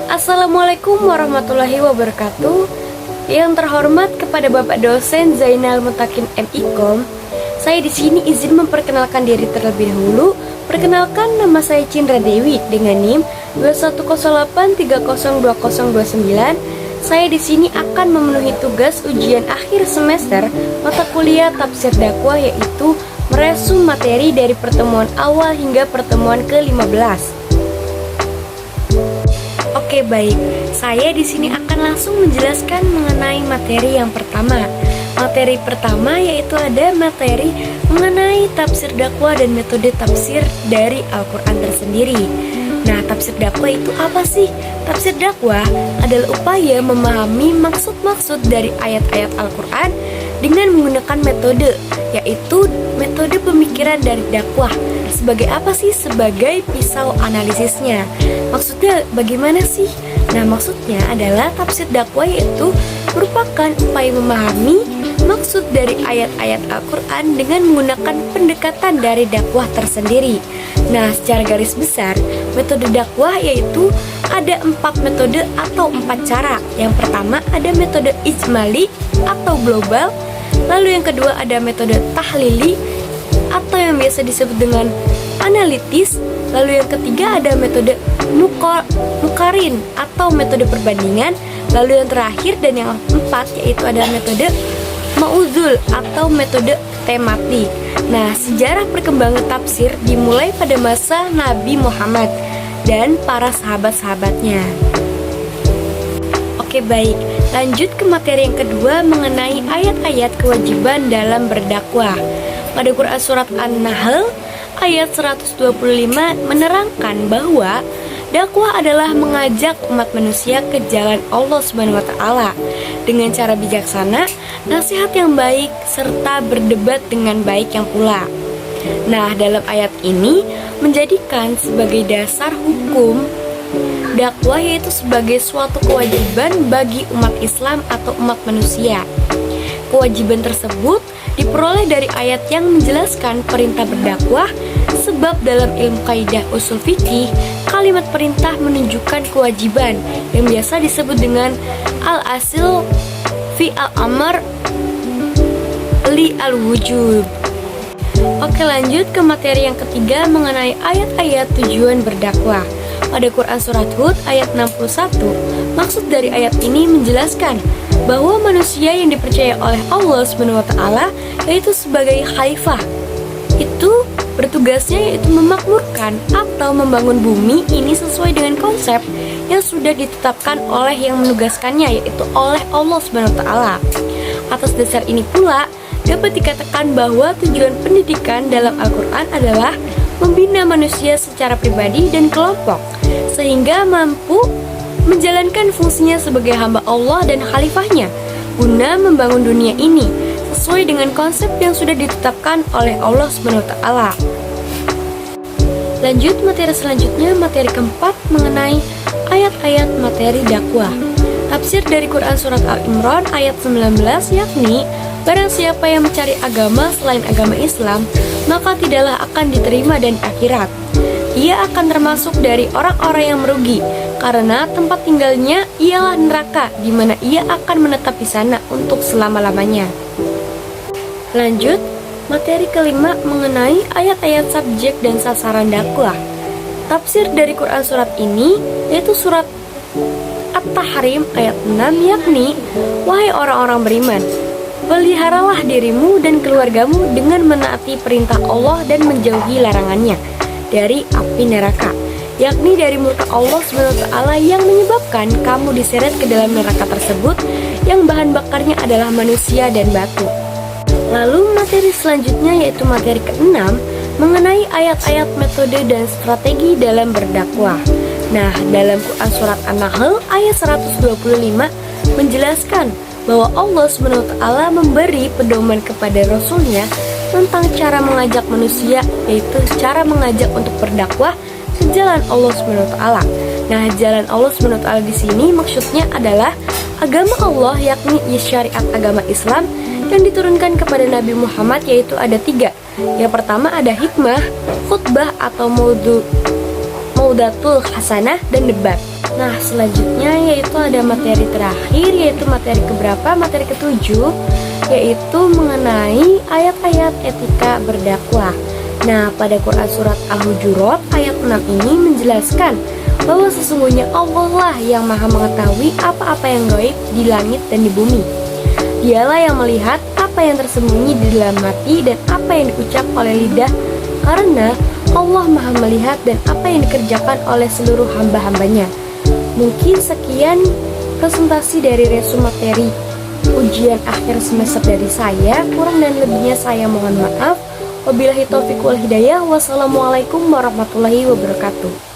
Assalamualaikum warahmatullahi wabarakatuh. Yang terhormat kepada Bapak dosen Zainal Mutakin MIkom, saya di sini izin memperkenalkan diri terlebih dahulu. Perkenalkan, nama saya Cindra Dewi dengan NIM 2108302029. Saya di sini akan memenuhi tugas ujian akhir semester mata kuliah tafsir dakwah, yaitu meresum materi dari pertemuan awal hingga pertemuan ke-15. Oke, baik. Saya di sini akan langsung menjelaskan mengenai materi yang pertama. Materi pertama yaitu ada materi mengenai tafsir dakwah dan metode tafsir dari Al-Qur'an tersendiri. Nah, tafsir dakwah itu apa sih? Tafsir dakwah adalah upaya memahami maksud-maksud dari ayat-ayat Al-Qur'an dengan menggunakan metode, yaitu metode pemikiran dari dakwah. Sebagai apa sih? Sebagai pisau analisisnya. Maksudnya bagaimana sih? Nah, maksudnya adalah tafsir dakwah yaitu merupakan upaya memahami maksud dari ayat-ayat Al-Qur'an dengan menggunakan pendekatan dari dakwah tersendiri. Nah, secara garis besar, metode dakwah yaitu ada 4 metode atau 4 cara. Yang pertama ada metode ijmali atau global. Lalu yang kedua ada metode tahlili atau yang biasa disebut dengan analitis. Lalu yang ketiga ada metode mukarin atau metode perbandingan. Lalu yang terakhir dan yang keempat yaitu ada metode mauzul atau metode tematik. Nah, sejarah perkembangan tafsir dimulai pada masa Nabi Muhammad dan para sahabat-sahabatnya. Oke, baik. Lanjut ke materi yang kedua mengenai ayat-ayat kewajiban dalam berdakwah. Pada Quran Surat An-Nahl ayat 125 menerangkan bahwa dakwah adalah mengajak umat manusia ke jalan Allah Subhanahu wa taala dengan cara bijaksana, nasihat yang baik, serta berdebat dengan baik yang pula. Nah, dalam ayat ini menjadikan sebagai dasar hukum dakwah yaitu sebagai suatu kewajiban bagi umat Islam atau umat manusia. Kewajiban tersebut diperoleh dari ayat yang menjelaskan perintah berdakwah, sebab dalam ilmu kaidah usul fikih, kalimat perintah menunjukkan kewajiban yang biasa disebut dengan al-asil fi al-amr li al-wujub. Oke, lanjut ke materi yang ketiga mengenai ayat-ayat tujuan berdakwah. Pada Quran Surat Hud ayat 61, maksud dari ayat ini menjelaskan bahwa manusia yang dipercaya oleh Allah SWT yaitu sebagai khalifah itu bertugasnya yaitu memakmurkan atau membangun bumi ini sesuai dengan konsep yang sudah ditetapkan oleh yang menugaskannya, yaitu oleh Allah SWT. Atas dasar ini pula dapat dikatakan bahwa tujuan pendidikan dalam Al-Quran adalah membina manusia secara pribadi dan kelompok sehingga mampu menjalankan fungsinya sebagai hamba Allah dan khalifahnya guna membangun dunia ini sesuai dengan konsep yang sudah ditetapkan oleh Allah SWT. Lanjut materi selanjutnya, materi keempat mengenai ayat-ayat materi dakwah. Tafsir dari Quran Surat Al-Imran ayat 19, yakni barang siapa yang mencari agama selain agama Islam, maka tidaklah akan diterima dan akhirat. Ia akan termasuk dari orang-orang yang merugi, karena tempat tinggalnya ialah neraka, di mana ia akan menetap di sana untuk selama-lamanya. Lanjut, materi kelima mengenai ayat-ayat subjek dan sasaran dakwah. Tafsir dari Quran surat ini yaitu surat At-Tahrim ayat 6, yakni wahai orang-orang beriman, peliharalah dirimu dan keluargamu dengan menaati perintah Allah dan menjauhi larangannya dari api neraka, yakni dari murka Allah SWT yang menyebabkan kamu diseret ke dalam neraka tersebut yang bahan bakarnya adalah manusia dan batu. Lalu materi selanjutnya yaitu materi ke-6 mengenai ayat-ayat metode dan strategi dalam berdakwah. Nah, dalam Quran Surat An-Nahl ayat 125 menjelaskan bahwa Allah SWT memberi pedoman kepada Rasulnya tentang cara mengajak manusia, yaitu cara mengajak untuk berdakwah ke jalan Allah SWT. Nah, jalan Allah SWT di sini maksudnya adalah agama Allah, yakni syariat agama Islam yang diturunkan kepada Nabi Muhammad, yaitu ada 3. Yang pertama ada hikmah, khutbah atau maudatul hasanah, dan debat. Nah, selanjutnya yaitu ada materi terakhir, yaitu materi keberapa? Materi ketujuh, yaitu mengenai ayat-ayat etika berdakwah. Nah, pada Quran Surat Al-Hujurat ayat 6 ini menjelaskan bahwa sesungguhnya Allah lah yang maha mengetahui apa-apa yang gaib di langit dan di bumi. Dialah yang melihat apa yang tersembunyi di dalam hati dan apa yang diucap oleh lidah, karena Allah maha melihat dan apa yang dikerjakan oleh seluruh hamba-hambanya. Mungkin sekian presentasi dari resume materi ujian akhir semester dari saya. Kurang dan lebihnya saya mohon maaf. Wabillahi taufiq wal hidayah. Wassalamualaikum warahmatullahi wabarakatuh.